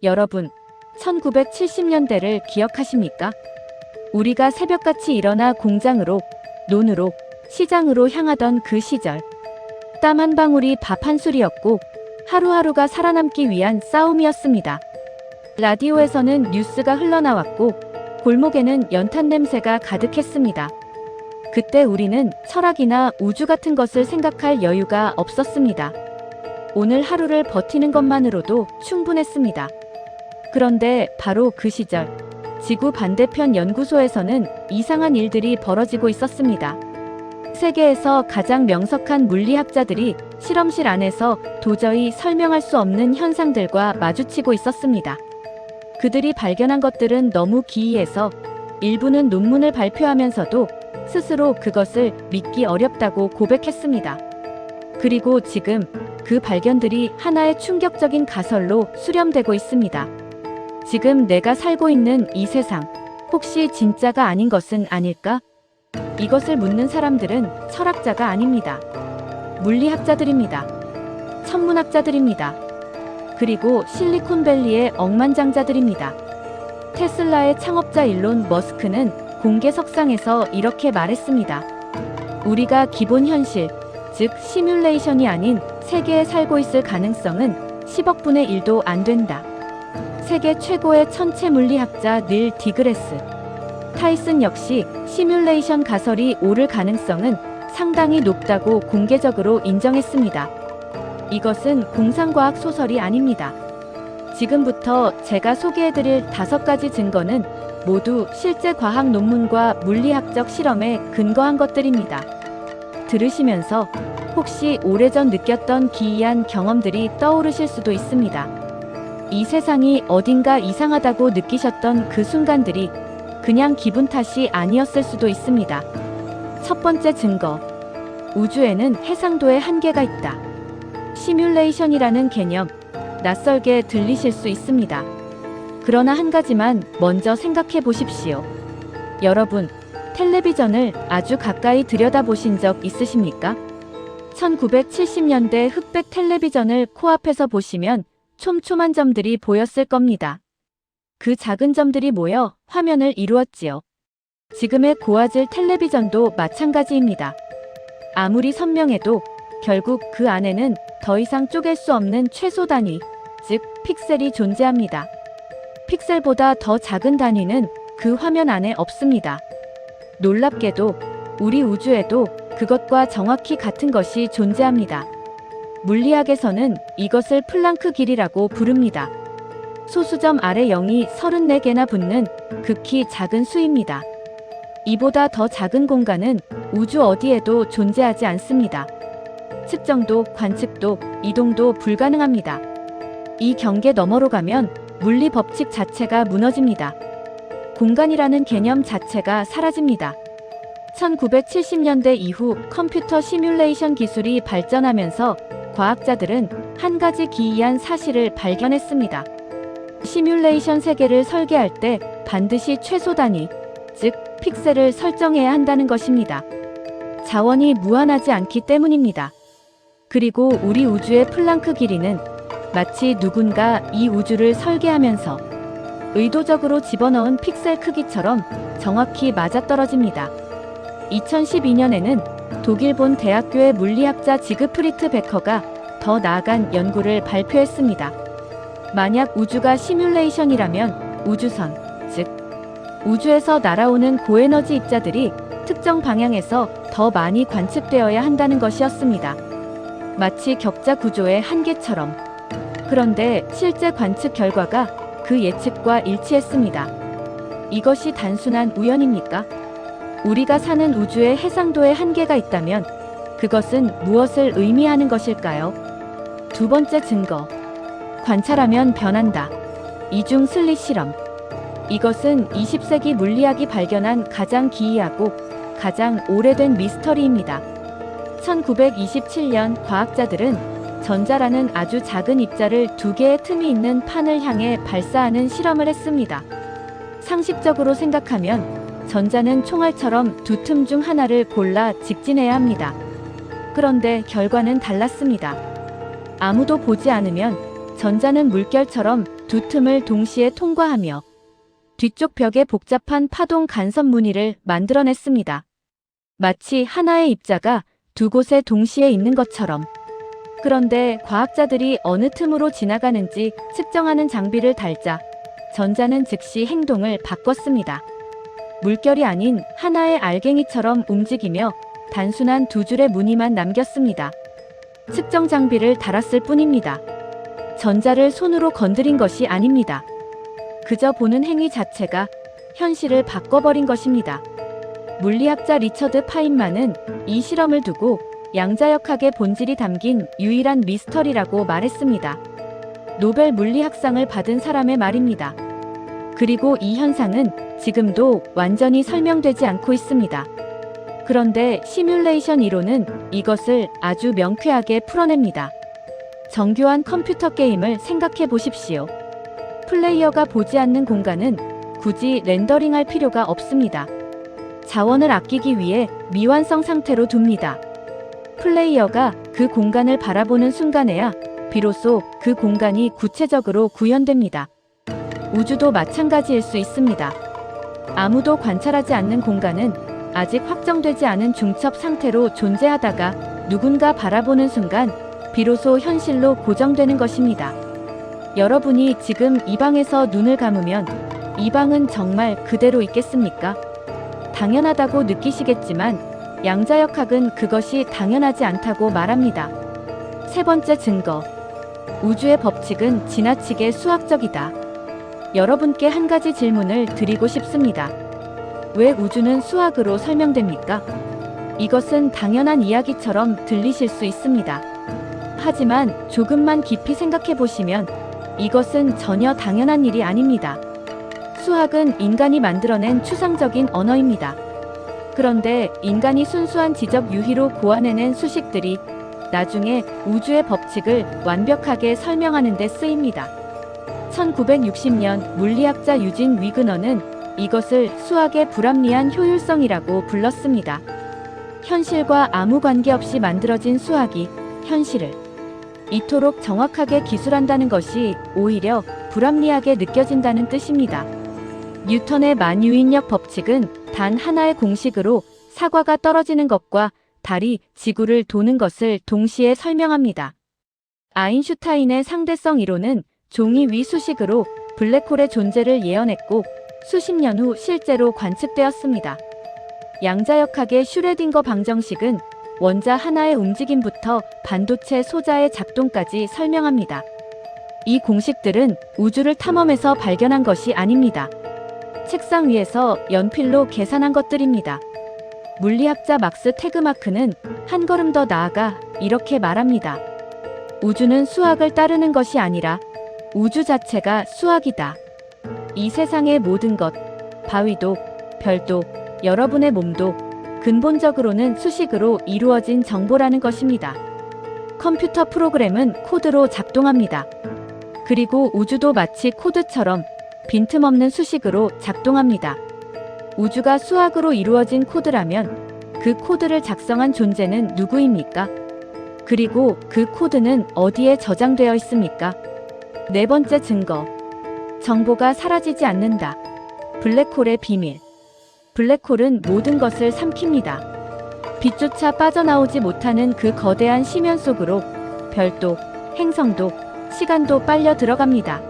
여러분, 1970년대를 기억하십니까? 우리가 새벽같이 일어나 공장으로, 논으로, 시장으로 향하던 그 시절. 땀 한 방울이 밥 한 술이었고 하루하루가 살아남기 위한 싸움이었습니다. 라디오에서는 뉴스가 흘러나왔고 골목에는 연탄 냄새가 가득했습니다. 그때 우리는 철학이나 우주 같은 것을 생각할 여유가 없었습니다. 오늘 하루를 버티는 것만으로도 충분했습니다. 그런데 바로 그 시절, 지구 반대편 연구소에서는 이상한 일들이 벌어지고 있었습니다. 세계에서 가장 명석한 물리학자들이 실험실 안에서 도저히 설명할 수 없는 현상들과 마주치고 있었습니다. 그들이 발견한 것들은 너무 기이해서 일부는 논문을 발표하면서도 스스로 그것을 믿기 어렵다고 고백했습니다. 그리고 지금 그 발견들이 하나의 충격적인 가설로 수렴되고 있습니다. 지금 내가 살고 있는 이 세상, 혹시 진짜가 아닌 것은 아닐까? 이것을 묻는 사람들은 철학자가 아닙니다. 물리학자들입니다. 천문학자들입니다. 그리고 실리콘밸리의 억만장자들입니다. 테슬라의 창업자 일론 머스크는 공개석상에서 이렇게 말했습니다. 우리가 기본 현실, 즉 시뮬레이션이 아닌 세계에 살고 있을 가능성은 10억 분의 1도 안 된다. 세계 최고의 천체 물리학자 닐 디그레스 타이슨 역시 시뮬레이션 가설이 옳을 가능성은 상당히 높다고 공개적으로 인정했습니다. 이것은 공상과학 소설이 아닙니다. 지금부터 제가 소개해드릴 5가지 증거는 모두 실제 과학 논문과 물리학적 실험에 근거한 것들입니다. 들으시면서 혹시 오래전 느꼈던 기이한 경험들이 떠오르실 수도 있습니다. 이 세상이 어딘가 이상하다고 느끼셨던 그 순간들이 그냥 기분 탓이 아니었을 수도 있습니다. 첫 번째 증거. 우주에는 해상도의 한계가 있다. 시뮬레이션이라는 개념, 낯설게 들리실 수 있습니다. 그러나 한 가지만 먼저 생각해 보십시오. 여러분, 텔레비전을 아주 가까이 들여다보신 적 있으십니까? 1970년대 흑백 텔레비전을 코앞에서 보시면 촘촘한 점들이 보였을 겁니다. 그 작은 점들이 모여 화면을 이루었지요. 지금의 고화질 텔레비전도 마찬가지입니다. 아무리 선명해도 결국 그 안에는 더 이상 쪼갤 수 없는 최소 단위, 즉 픽셀이 존재합니다. 픽셀보다 더 작은 단위는 그 화면 안에 없습니다. 놀랍게도 우리 우주에도 그것과 정확히 같은 것이 존재합니다. 물리학에서는 이것을 플랑크 길이라고 부릅니다. 소수점 아래 0이 34개나 붙는 극히 작은 수입니다. 이보다 더 작은 공간은 우주 어디에도 존재하지 않습니다. 측정도, 관측도, 이동도 불가능합니다. 이 경계 너머로 가면 물리 법칙 자체가 무너집니다. 공간이라는 개념 자체가 사라집니다. 1970년대 이후 컴퓨터 시뮬레이션 기술이 발전하면서 과학자들은 한 가지 기이한 사실을 발견했습니다. 시뮬레이션 세계를 설계할 때 반드시 최소 단위, 즉 픽셀을 설정해야 한다는 것입니다. 자원이 무한하지 않기 때문입니다. 그리고 우리 우주의 플랑크 길이는 마치 누군가 이 우주를 설계하면서 의도적으로 집어넣은 픽셀 크기처럼 정확히 맞아떨어집니다. 2012년에는 독일 본 대학교의 물리학자 지그프리트 베커가 더 나아간 연구를 발표했습니다. 만약 우주가 시뮬레이션이라면 우주선, 즉 우주에서 날아오는 고에너지 입자들이 특정 방향에서 더 많이 관측되어야 한다는 것이었습니다. 마치 격자 구조의 한계처럼. 그런데 실제 관측 결과가 그 예측과 일치했습니다. 이것이 단순한 우연입니까? 우리가 사는 우주의 해상도의 한계가 있다면 그것은 무엇을 의미하는 것일까요? 두 번째 증거. 관찰하면 변한다. 이중 슬릿 실험. 이것은 20세기 물리학이 발견한 가장 기이하고 가장 오래된 미스터리입니다. 1927년 과학자들은 전자라는 아주 작은 입자를 2개의 틈이 있는 판을 향해 발사하는 실험을 했습니다. 상식적으로 생각하면 전자는 총알처럼 두 틈 중 하나를 골라 직진해야 합니다. 그런데 결과는 달랐습니다. 아무도 보지 않으면 전자는 물결처럼 두 틈을 동시에 통과하며 뒤쪽 벽에 복잡한 파동 간섭 무늬를 만들어냈습니다. 마치 하나의 입자가 두 곳에 동시에 있는 것처럼. 그런데 과학자들이 어느 틈으로 지나가는지 측정하는 장비를 달자 전자는 즉시 행동을 바꿨습니다. 물결이 아닌 하나의 알갱이처럼 움직이며 단순한 두 줄의 무늬만 남겼습니다. 측정 장비를 달았을 뿐입니다. 전자를 손으로 건드린 것이 아닙니다. 그저 보는 행위 자체가 현실을 바꿔버린 것입니다. 물리학자 리처드 파인만은 이 실험을 두고 양자역학의 본질이 담긴 유일한 미스터리라고 말했습니다. 노벨 물리학상을 받은 사람의 말입니다. 그리고 이 현상은 지금도 완전히 설명되지 않고 있습니다. 그런데 시뮬레이션 이론은 이것을 아주 명쾌하게 풀어냅니다. 정교한 컴퓨터 게임을 생각해 보십시오. 플레이어가 보지 않는 공간은 굳이 렌더링할 필요가 없습니다. 자원을 아끼기 위해 미완성 상태로 둡니다. 플레이어가 그 공간을 바라보는 순간에야 비로소 그 공간이 구체적으로 구현됩니다. 우주도 마찬가지일 수 있습니다. 아무도 관찰하지 않는 공간은 아직 확정되지 않은 중첩 상태로 존재하다가 누군가 바라보는 순간 비로소 현실로 고정되는 것입니다. 여러분이 지금 이 방에서 눈을 감으면 이 방은 정말 그대로 있겠습니까? 당연하다고 느끼시겠지만 양자역학은 그것이 당연하지 않다고 말합니다. 세 번째 증거. 우주의 법칙은 지나치게 수학적이다. 여러분께 한 가지 질문을 드리고 싶습니다. 왜 우주는 수학으로 설명됩니까? 이것은 당연한 이야기처럼 들리실 수 있습니다. 하지만 조금만 깊이 생각해 보시면 이것은 전혀 당연한 일이 아닙니다. 수학은 인간이 만들어낸 추상적인 언어입니다. 그런데 인간이 순수한 지적 유희로 고안해낸 수식들이 나중에 우주의 법칙을 완벽하게 설명하는 데 쓰입니다. 1960년 물리학자 유진 위그너는 이것을 수학의 불합리한 효율성이라고 불렀습니다. 현실과 아무 관계없이 만들어진 수학이 현실을 이토록 정확하게 기술한다는 것이 오히려 불합리하게 느껴진다는 뜻입니다. 뉴턴의 만유인력 법칙은 단 하나의 공식으로 사과가 떨어지는 것과 달이 지구를 도는 것을 동시에 설명합니다. 아인슈타인의 상대성 이론은 종이 위 수식으로 블랙홀의 존재를 예언했고 수십 년 후 실제로 관측되었습니다. 양자역학의 슈레딩거 방정식은 원자 하나의 움직임부터 반도체 소자의 작동까지 설명합니다. 이 공식들은 우주를 탐험해서 발견한 것이 아닙니다. 책상 위에서 연필로 계산한 것들입니다. 물리학자 막스 테그마크는 한 걸음 더 나아가 이렇게 말합니다. 우주는 수학을 따르는 것이 아니라 우주 자체가 수학이다. 이 세상의 모든 것, 바위도, 별도, 여러분의 몸도 근본적으로는 수식으로 이루어진 정보라는 것입니다. 컴퓨터 프로그램은 코드로 작동합니다. 그리고 우주도 마치 코드처럼 빈틈없는 수식으로 작동합니다. 우주가 수학으로 이루어진 코드라면 그 코드를 작성한 존재는 누구입니까? 그리고 그 코드는 어디에 저장되어 있습니까? 네 번째 증거. 정보가 사라지지 않는다. 블랙홀의 비밀. 블랙홀은 모든 것을 삼킵니다. 빛조차 빠져나오지 못하는 그 거대한 심연 속으로 별도, 행성도, 시간도 빨려 들어갑니다.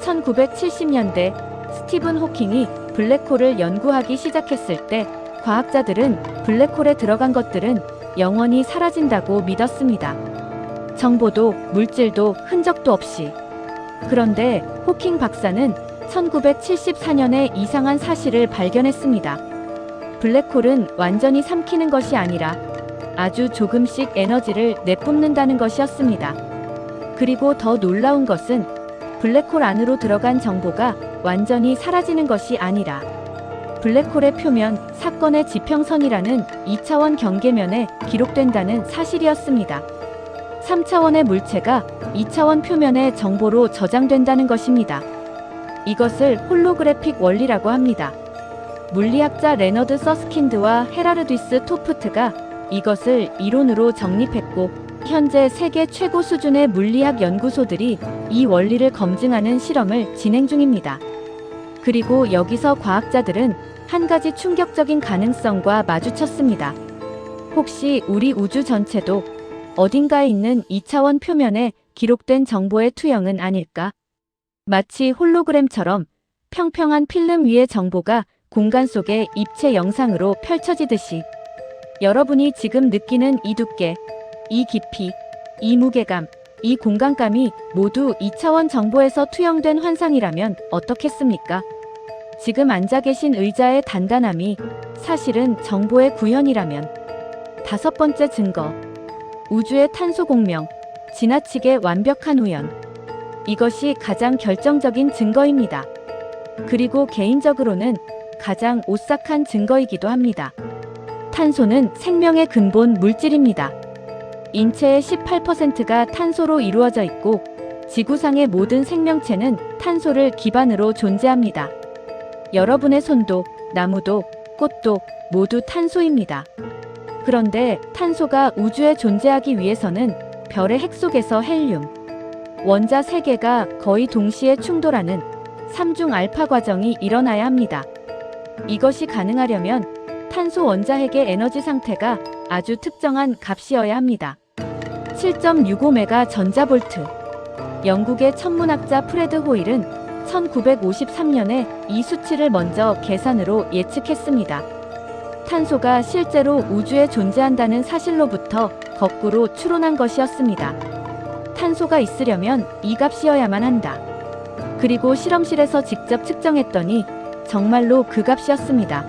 1970년대 스티븐 호킹이 블랙홀을 연구하기 시작했을 때 과학자들은 블랙홀에 들어간 것들은 영원히 사라진다고 믿었습니다. 정보도 물질도 흔적도 없이. 그런데 호킹 박사는 1974년에 이상한 사실을 발견했습니다. 블랙홀은 완전히 삼키는 것이 아니라 아주 조금씩 에너지를 내뿜는다는 것이었습니다. 그리고 더 놀라운 것은 블랙홀 안으로 들어간 정보가 완전히 사라지는 것이 아니라 블랙홀의 표면 사건의 지평선이라는 2차원 경계면에 기록된다는 사실이었습니다. 3차원의 물체가 2차원 표면의 정보로 저장된다는 것입니다. 이것을 홀로그래픽 원리라고 합니다. 물리학자 레너드 서스킨드와 헤라르디스 토프트가 이것을 이론으로 정립했고 현재 세계 최고 수준의 물리학 연구소들이 이 원리를 검증하는 실험을 진행 중입니다. 그리고 여기서 과학자들은 한 가지 충격적인 가능성과 마주쳤습니다. 혹시 우리 우주 전체도 어딘가에 있는 2차원 표면에 기록된 정보의 투영은 아닐까? 마치 홀로그램처럼 평평한 필름 위의 정보가 공간 속에 입체 영상으로 펼쳐지듯이 여러분이 지금 느끼는 이 두께, 이 깊이, 이 무게감, 이 공간감이 모두 2차원 정보에서 투영된 환상이라면 어떻겠습니까? 지금 앉아 계신 의자의 단단함이 사실은 정보의 구현이라면. 다섯 번째 증거. 우주의 탄소 공명, 지나치게 완벽한 우연. 이것이 가장 결정적인 증거입니다. 그리고 개인적으로는 가장 오싹한 증거이기도 합니다. 탄소는 생명의 근본 물질입니다. 인체의 18%가 탄소로 이루어져 있고 지구상의 모든 생명체는 탄소를 기반으로 존재합니다. 여러분의 손도, 나무도, 꽃도 모두 탄소입니다. 그런데 탄소가 우주에 존재하기 위해서는 별의 핵 속에서 헬륨, 원자 3개가 거의 동시에 충돌하는 3중 알파 과정이 일어나야 합니다. 이것이 가능하려면 탄소 원자 핵의 에너지 상태가 아주 특정한 값이어야 합니다. 7.65메가 전자볼트. 영국의 천문학자 프레드 호일은 1953년에 이 수치를 먼저 계산으로 예측했습니다. 탄소가 실제로 우주에 존재한다는 사실로부터 거꾸로 추론한 것이었습니다. 탄소가 있으려면 이 값이어야만 한다. 그리고 실험실에서 직접 측정했더니 정말로 그 값이었습니다.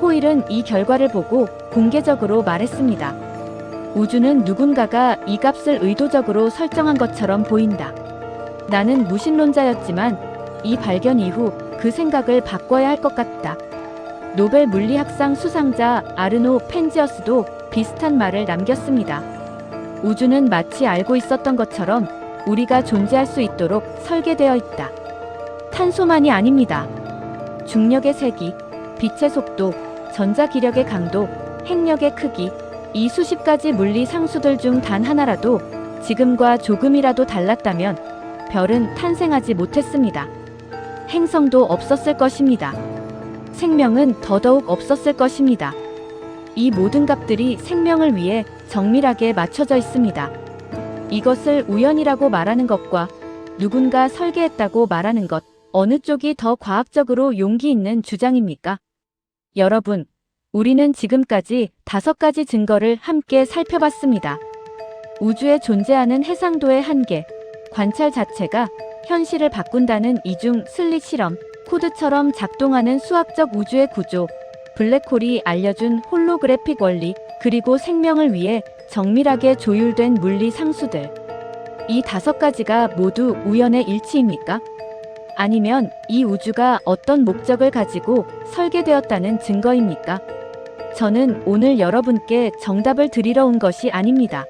호일은 이 결과를 보고 공개적으로 말했습니다. 우주는 누군가가 이 값을 의도적으로 설정한 것처럼 보인다. 나는 무신론자였지만 이 발견 이후 그 생각을 바꿔야 할 것 같다. 노벨 물리학상 수상자 아르노 펜지어스도 비슷한 말을 남겼습니다. 우주는 마치 알고 있었던 것처럼 우리가 존재할 수 있도록 설계되어 있다. 탄소만이 아닙니다. 중력의 세기, 빛의 속도, 전자기력의 강도, 핵력의 크기, 이 수십 가지 물리 상수들 중 단 하나라도 지금과 조금이라도 달랐다면 별은 탄생하지 못했습니다. 행성도 없었을 것입니다. 생명은 더더욱 없었을 것입니다. 이 모든 값들이 생명을 위해 정밀하게 맞춰져 있습니다. 이것을 우연이라고 말하는 것과 누군가 설계했다고 말하는 것, 어느 쪽이 더 과학적으로 용기 있는 주장입니까? 여러분, 우리는 지금까지 5가지 증거를 함께 살펴봤습니다. 우주에 존재하는 해상도의 한계, 관찰 자체가 현실을 바꾼다는 이중 슬릿 실험, 코드처럼 작동하는 수학적 우주의 구조, 블랙홀이 알려준 홀로그래픽 원리, 그리고 생명을 위해 정밀하게 조율된 물리 상수들. 이 5가지가 모두 우연의 일치입니까? 아니면 이 우주가 어떤 목적을 가지고 설계되었다는 증거입니까? 저는 오늘 여러분께 정답을 드리러 온 것이 아닙니다.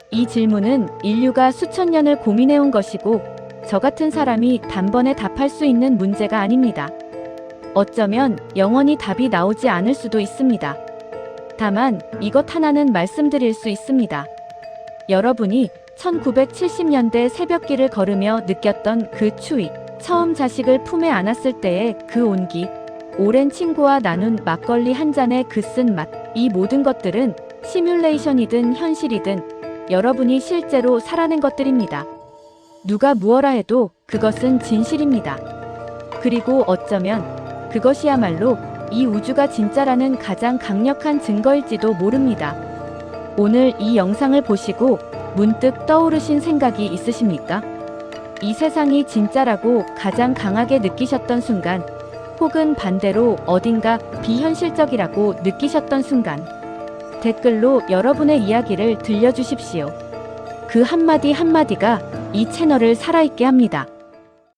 이 질문은 인류가 수천 년을 고민해온 것이고 저 같은 사람이 단번에 답할 수 있는 문제가 아닙니다. 어쩌면 영원히 답이 나오지 않을 수도 있습니다. 다만 이것 하나는 말씀드릴 수 있습니다. 여러분이 1970년대 새벽길을 걸으며 느꼈던 그 추위, 처음 자식을 품에 안았을 때의 그 온기, 오랜 친구와 나눈 막걸리 한 잔의 그 쓴맛, 이 모든 것들은 시뮬레이션이든 현실이든 여러분이 실제로 살아낸 것들입니다. 누가 무엇라 해도 그것은 진실입니다. 그리고 어쩌면 그것이야말로 이 우주가 진짜라는 가장 강력한 증거일지도 모릅니다. 오늘 이 영상을 보시고 문득 떠오르신 생각이 있으십니까? 이 세상이 진짜라고 가장 강하게 느끼셨던 순간, 혹은 반대로 어딘가 비현실적이라고 느끼셨던 순간, 댓글로 여러분의 이야기를 들려주십시오. 그 한마디 한마디가 이 채널을 살아있게 합니다.